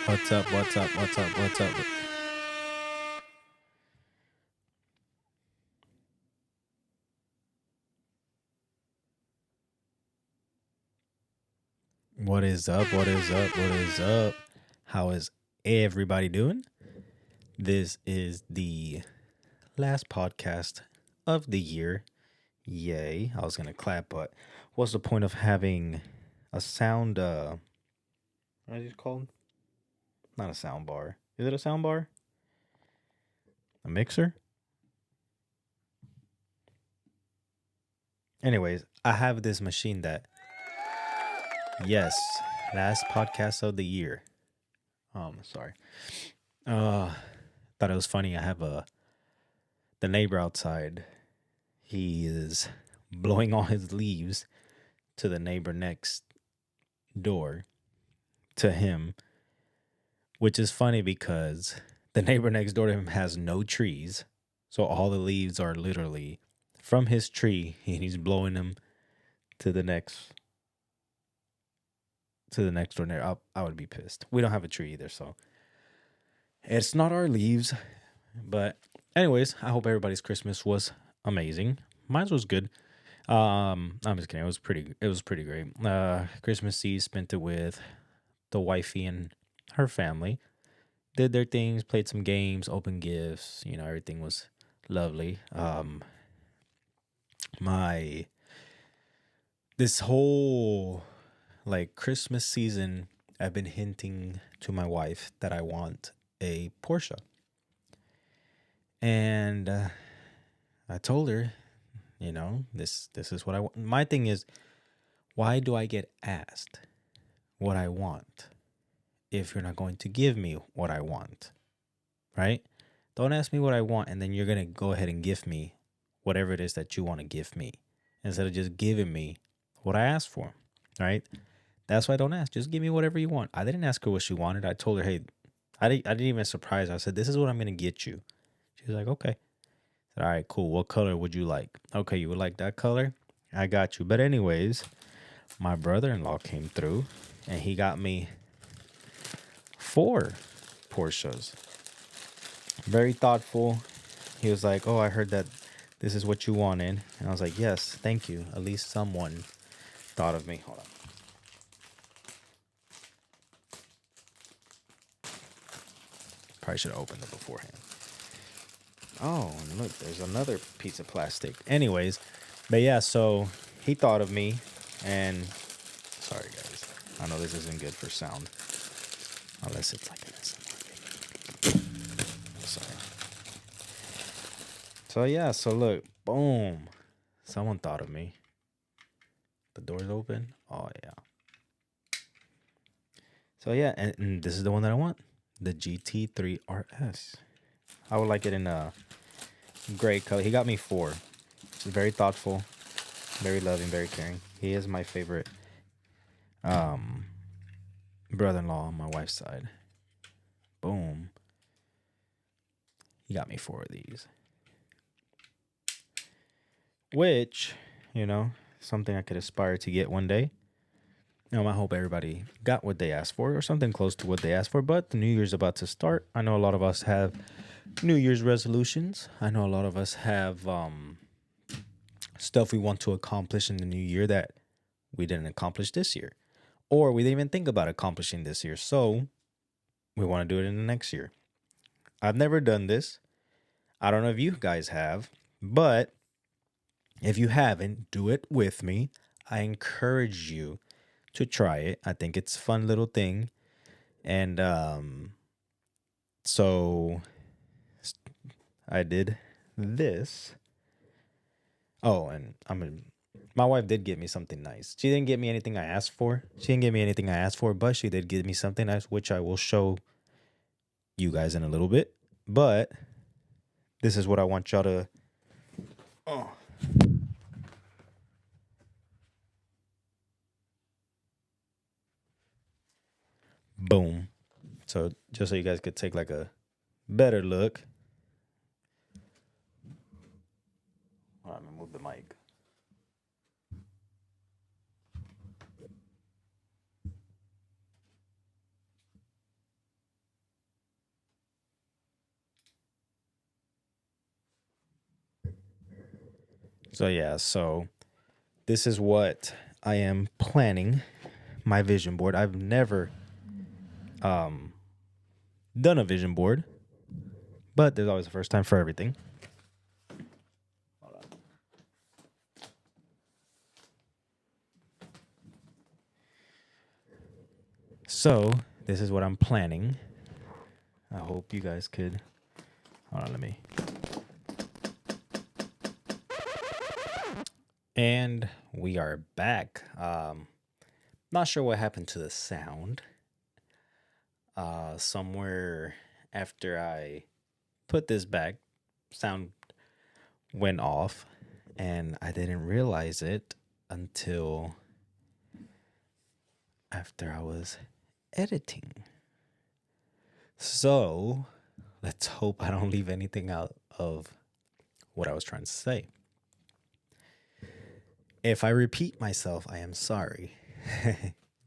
What's up? What's up? What's up? What's up? What is up? What is up? What is up? How is everybody doing? This is the last podcast of the year. Yay. I was going to clap, but what's the point of having a sound what is it called? Not a sound bar. Is it a sound bar? A mixer? Anyways, I have this machine that yes, last podcast of the year. Sorry. Uh thought it was funny. I have a the neighbor outside. He is blowing all his leaves to the neighbor next door to him, which is funny because the neighbor next door to him has no trees. So all the leaves are literally from his tree and he's blowing them to the next door neighbor. I would be pissed. We don't have a tree either, so it's not our leaves. But anyways, I hope everybody's Christmas was amazing. Mine was good. I'm just kidding. It was pretty great. Christmas Eve spent it with the wifey and her family. Did their things, played some games, opened gifts. Everything was lovely. My this whole like Christmas season, I've been hinting to my wife that I want a Porsche, and I told her, this is what I want. My thing is, why do I get asked what I want if you're not going to give me what I want, right? Don't ask me what I want and then you're going to go ahead and give me whatever it is that you want to give me instead of just giving me what I asked for, right? That's why I don't ask. Just give me whatever you want. I didn't ask her what she wanted. I told her, hey, I didn't even surprise her. I said, this is what I'm going to get you. She was like, okay. I said, all right, cool. What color would you like? Okay, you would like that color? I got you. But anyways, my brother-in-law came through and he got me 4 Porsches. Very thoughtful. He was like, "Oh, I heard that this is what you wanted." And I was like, "Yes, thank you. At least someone thought of me." Hold on. Probably should have opened it beforehand. Oh, and look, there's another piece of plastic. Anyways, but yeah, so he thought of me and sorry guys. I know this isn't good for sound. Unless it's like an SMR. Sorry. So yeah, so look, boom. Someone thought of me. The door's open. Oh yeah. So yeah, and this is the one that I want. The GT3 RS. I would like it in a gray color. He got me 4. He's very thoughtful, very loving, very caring. He is my favorite um brother-in-law on my wife's side. Boom. He got me 4 of these. Which, something I could aspire to get one day. I hope everybody got what they asked for or something close to what they asked for. But the New Year's about to start. I know a lot of us have New Year's resolutions. I know a lot of us have stuff we want to accomplish in the new year that we didn't accomplish this year, or we didn't even think about accomplishing this year. So we want to do it in the next year. I've never done this. I don't know if you guys have, but if you haven't, do it with me. I encourage you to try it. I think it's a fun little thing. And so I did this. Oh, and my wife did get me something nice. She didn't get me anything I asked for. She didn't get me anything I asked for, but she did give me something nice, which I will show you guys in a little bit. But this is what I want y'all to. Oh. Boom. So just so you guys could take like a better look. All right, I'm gonna move the mic. So yeah, so this is what I am planning my vision board. I've never um done a vision board, but there's always a first time for everything. So this is what I'm planning. I hope you guys could. Hold on, let me. And we are back. Not sure what happened to the sound. Somewhere after I put this back, sound went off, and I didn't realize it until after I was editing. So let's hope I don't leave anything out of what I was trying to say. If I repeat myself, I am sorry.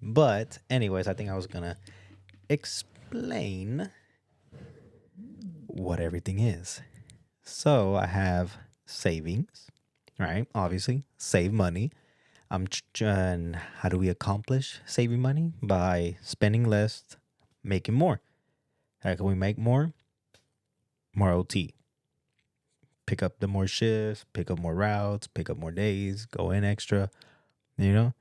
But, anyways, I think I was gonna explain what everything is. So, I have savings, right? Obviously, save money. And how do we accomplish saving money? By spending less, making more. How can we make more? More OT. Pick up the more shifts, pick up more routes, pick up more days, go in extra, you know?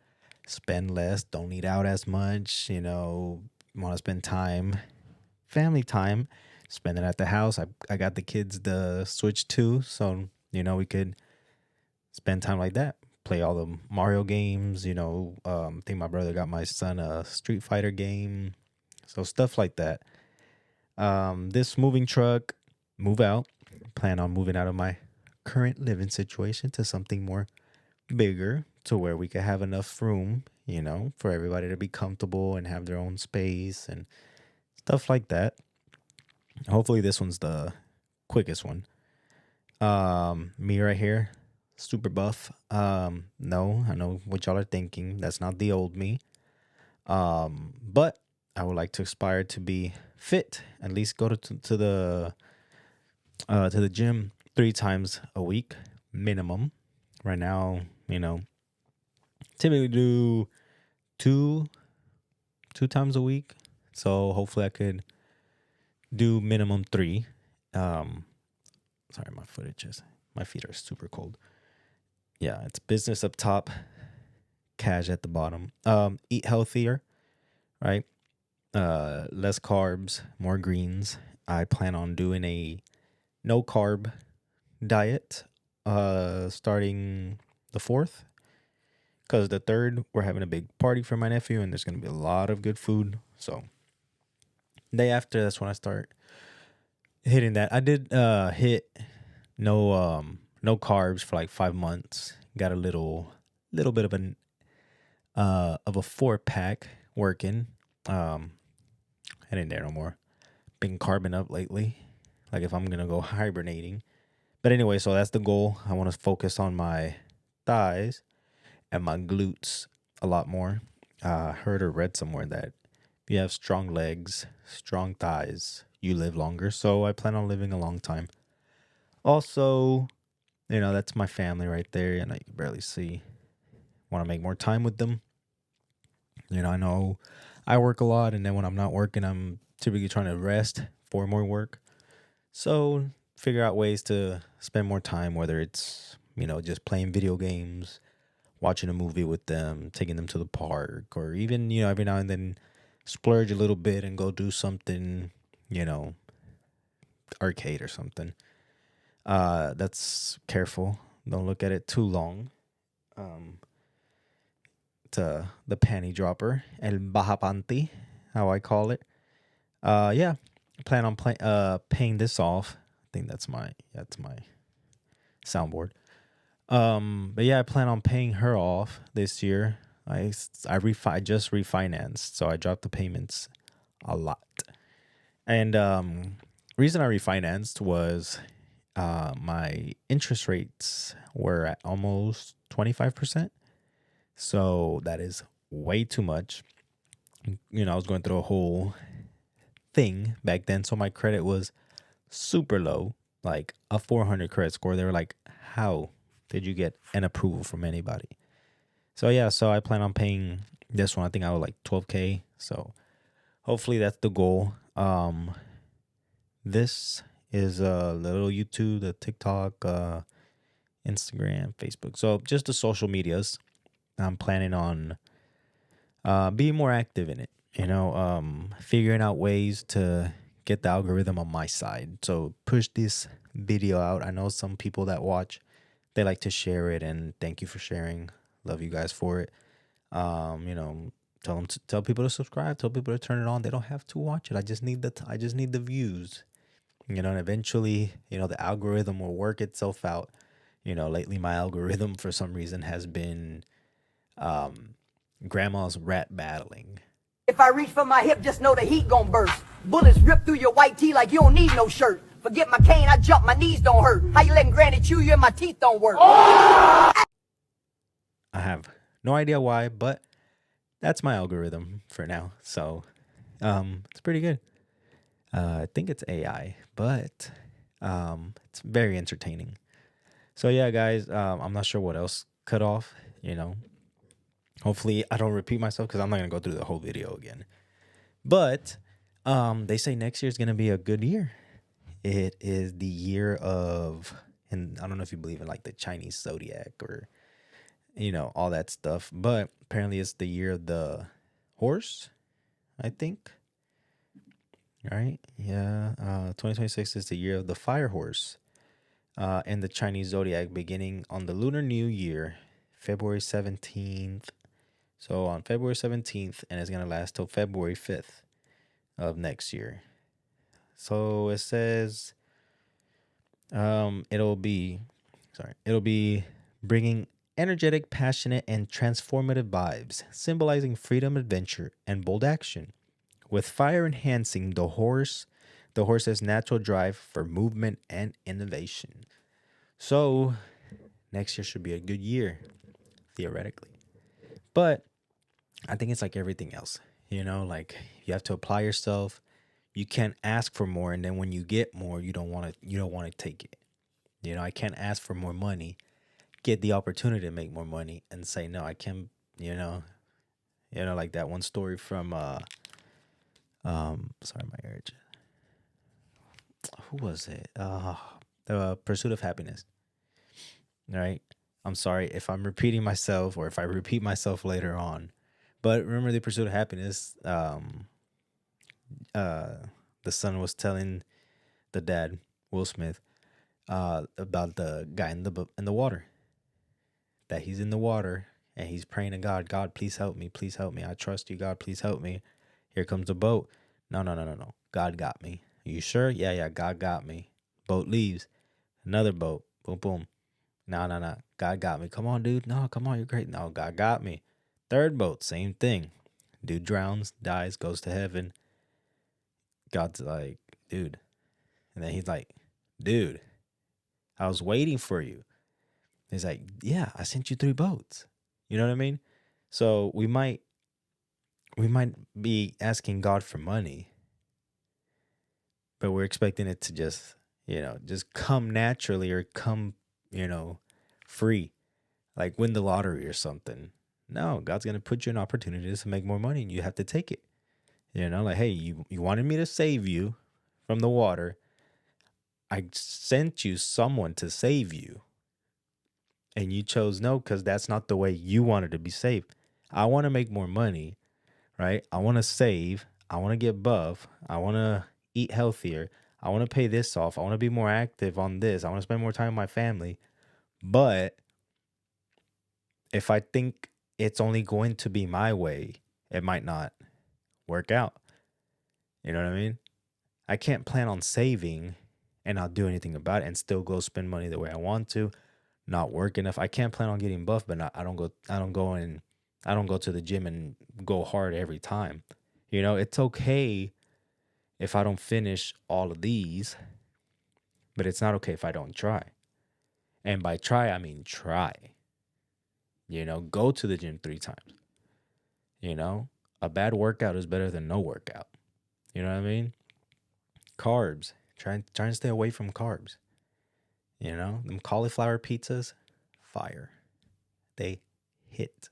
Spend less, don't eat out as much, want to spend time, family time, spend it at the house. I got the kids the Switch too, so, we could spend time like that. Play all the Mario games, I think my brother got my son a Street Fighter game. So stuff like that. This moving truck, move out. Plan on moving out of my current living situation to something more bigger to where we could have enough room, for everybody to be comfortable and have their own space and stuff like that. Hopefully this one's the quickest one. Me right here, super buff. No, I know what y'all are thinking. That's not the old me. But I would like to aspire to be fit, at least go to the gym 3 times a week minimum. Right now, typically do two times a week. So hopefully I could do minimum 3. Sorry, my feet are super cold. Yeah, it's business up top, cash at the bottom. Eat healthier, right? Less carbs, more greens. I plan on doing a no carb diet starting the 4th, because the 3rd we're having a big party for my nephew and there's going to be a lot of good food. So day after, that's when I start hitting that. I did hit no carbs for like 5 months. Got a little bit of a 4-pack working. I didn't dare no more. Been carbing up lately, like if I'm gonna go hibernating. But anyway, so that's the goal. I want to focus on my thighs and my glutes a lot more. Heard or read somewhere that if you have strong legs, strong thighs, you live longer. So I plan on living a long time. Also, that's my family right there, and I can barely see. Want to make more time with them. I know I work a lot, and then when I'm not working, I'm typically trying to rest for more work. So figure out ways to spend more time, whether it's, just playing video games, watching a movie with them, taking them to the park, or even, every now and then splurge a little bit and go do something, arcade or something. That's careful. Don't look at it too long. To the panty dropper, el bajapanti, how I call it. Yeah, plan on paying this off. I think that's my soundboard. But yeah, I plan on paying her off this year. I just refinanced, so I dropped the payments a lot. And reason I refinanced was my interest rates were at almost 25%. So that is way too much. I was going through a whole thing back then. So my credit was super low, like a 400 credit score. They were like, how Did you get an approval from anybody? So yeah, so I plan on paying this one. I think I would like 12K. So hopefully that's the goal. This is a little YouTube, the TikTok, Instagram, Facebook. So just the social medias. I'm planning on being more active in it. Figuring out ways to get the algorithm on my side. So push this video out. I know some people that watch, they like to share it, and thank you for sharing. Love you guys for it. Tell people to subscribe. Tell people to turn it on. They don't have to watch it. I just need the views. And eventually, the algorithm will work itself out. Lately my algorithm for some reason has been grandma's rat battling. If I reach for my hip, just know the heat gon' burst. Bullets rip through your white tee like you don't need no shirt. Forget my cane, I jump, my knees don't hurt. How you letting granny chew you and my teeth don't work? I have no idea why, but that's my algorithm for now. So it's pretty good. I think it's AI, but it's very entertaining. So yeah, guys, I'm not sure what else cut off, Hopefully I don't repeat myself because I'm not going to go through the whole video again. But they say next year is going to be a good year. It is the year of, and I don't know if you believe in like the Chinese zodiac or, all that stuff. But apparently it's the year of the horse, I think. All right. Yeah. 2026 is the year of the fire horse. And the Chinese zodiac beginning on the Lunar New Year, February 17th. So on February 17th, and it's going to last till February 5th of next year. So it says it'll be bringing energetic, passionate, and transformative vibes, symbolizing freedom, adventure, and bold action. With fire enhancing the horse's natural drive for movement and innovation. So next year should be a good year, theoretically. But I think it's like everything else, like you have to apply yourself. You can't ask for more, and then when you get more, you don't want to take it. I can't ask for more money, get the opportunity to make more money, and say no, I can't. Like that one story from sorry, my urge. Who was it? The Pursuit of Happiness. Right. I'm sorry if I'm repeating myself or if I repeat myself later on. But remember the Pursuit of Happiness, the son was telling the dad, Will Smith, about the guy in the water. That he's in the water and he's praying to God, God, please help me, please help me. I trust you, God, please help me. Here comes a boat. No. God got me. Are you sure? Yeah, God got me. Boat leaves. Another boat. Boom, boom. No. God got me. Come on, dude. No, come on, you're great. No, God got me. Third boat, same thing. Dude drowns, dies, goes to heaven. God's like, dude. And then he's like, dude, I was waiting for you. He's like, yeah, I sent you 3 boats. You know what I mean? So we might be asking God for money, but we're expecting it to just come naturally or come, free, like win the lottery or something. No, God's going to put you in opportunities to make more money and you have to take it. Like, hey, you wanted me to save you from the water. I sent you someone to save you. And you chose no because that's not the way you wanted to be saved. I want to make more money, right? I want to save. I want to get buff. I want to eat healthier. I want to pay this off. I want to be more active on this. I want to spend more time with my family. But if I think it's only going to be my way, it might not work out. You know what I mean? I can't plan on saving and not do anything about it and still go spend money the way I want to, not work enough. I can't plan on getting buff, but I don't go to the gym and go hard every time. It's okay if I don't finish all of these, but it's not okay if I don't try. And by try, I mean try. Go to the gym 3 times. A bad workout is better than no workout. You know what I mean? Carbs. Try and stay away from carbs. Them cauliflower pizzas, fire. They hit.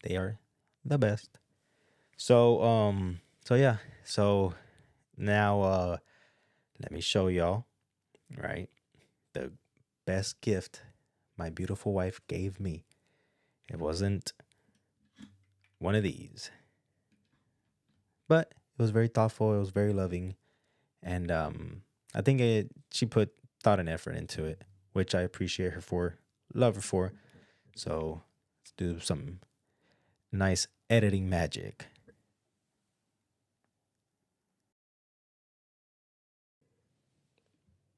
They are the best. So yeah. So now let me show y'all, right? The best gift my beautiful wife gave me. It wasn't one of these, but it was very thoughtful. It was very loving, and I think she put thought and effort into it, which I appreciate her for, love her for. So let's do some nice editing magic.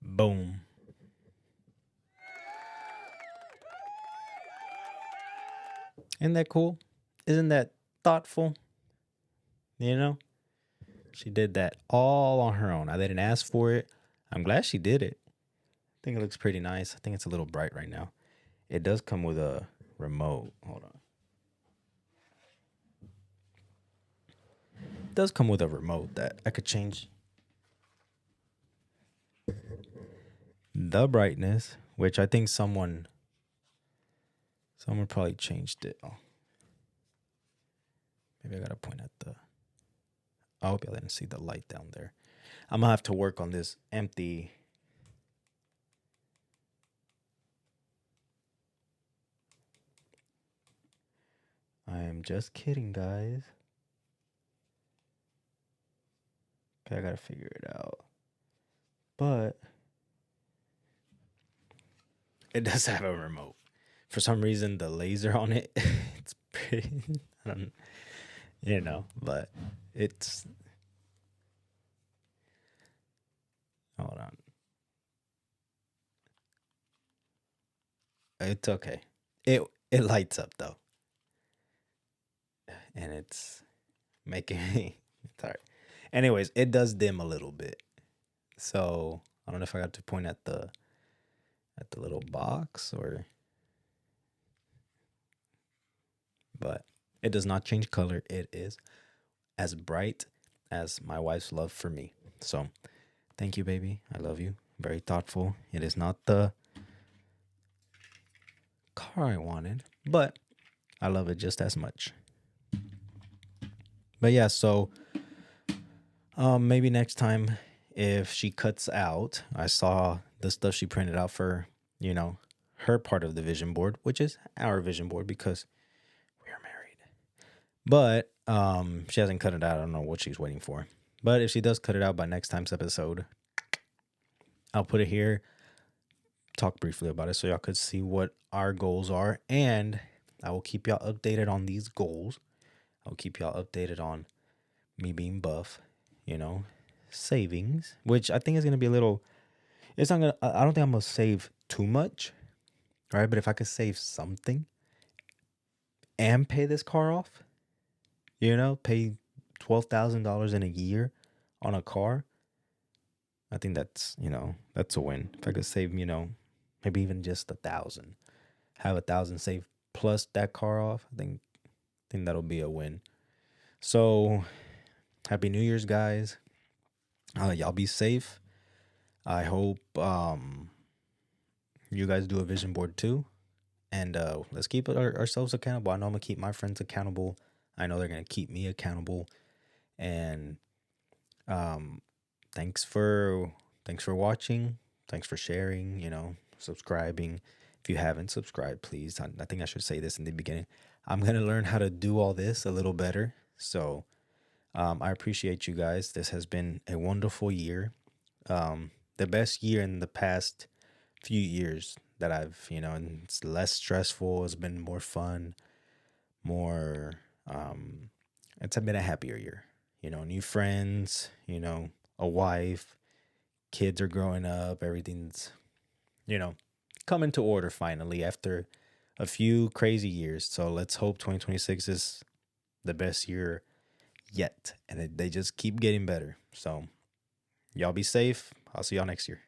Boom. Isn't that cool? Isn't that thoughtful? You know, she did that all on her own. I didn't ask for it. I'm glad she did it. I think it looks pretty nice. I think it's a little bright right now. It does come with a remote. Hold on. It does come with a remote that I could change the brightness, which I think someone probably changed it. Oh. Maybe I gotta point at the. I hope y'all didn't see the light down there. I'm gonna have to work on this empty. I am just kidding, guys. Okay, I gotta figure it out. But it does have a remote. For some reason, the laser on it, it's pretty. I don't, but it's. Hold on. It's okay. It lights up though, and it's making me. It's alright. Anyways, it does dim a little bit, so I don't know if I got to point at the little box or, but it does not change color. It is as bright as my wife's love for me. So, thank you, baby. I love you. Very thoughtful. It is not the car I wanted, but I love it just as much. But yeah, so maybe next time if she cuts out, I saw the stuff she printed out for, her part of the vision board, which is our vision board because we are married. But she hasn't cut it out. I don't know what she's waiting for. But if she does cut it out by next time's episode, I'll put it here, talk briefly about it so y'all could see what our goals are, and I will keep y'all updated on these goals. I'll keep y'all updated on me being buff, savings, which I think is going to be a little, it's not going to, I don't think I'm going to save too much, right? But if I could save something and pay this car off, pay $12,000 in a year on a car, I think that's a win. If I could save, maybe even just 1,000, have 1,000 saved plus that car off, I think that'll be a win. So, Happy New Year's, guys. Y'all be safe. I hope you guys do a vision board too. And let's keep ourselves accountable. I know I'm going to keep my friends accountable. I know they're going to keep me accountable. And thanks for watching. Thanks for sharing, subscribing. If you haven't subscribed, please. I think I should say this in the beginning. I'm going to learn how to do all this a little better. So I appreciate you guys. This has been a wonderful year. The best year in the past few years that I've, and it's less stressful. It's been more fun, more, it's been a happier year, new friends, a wife, kids are growing up. Everything's, coming to order finally after a few crazy years. So let's hope 2026 is the best year yet. And they just keep getting better. So y'all be safe. I'll see y'all next year.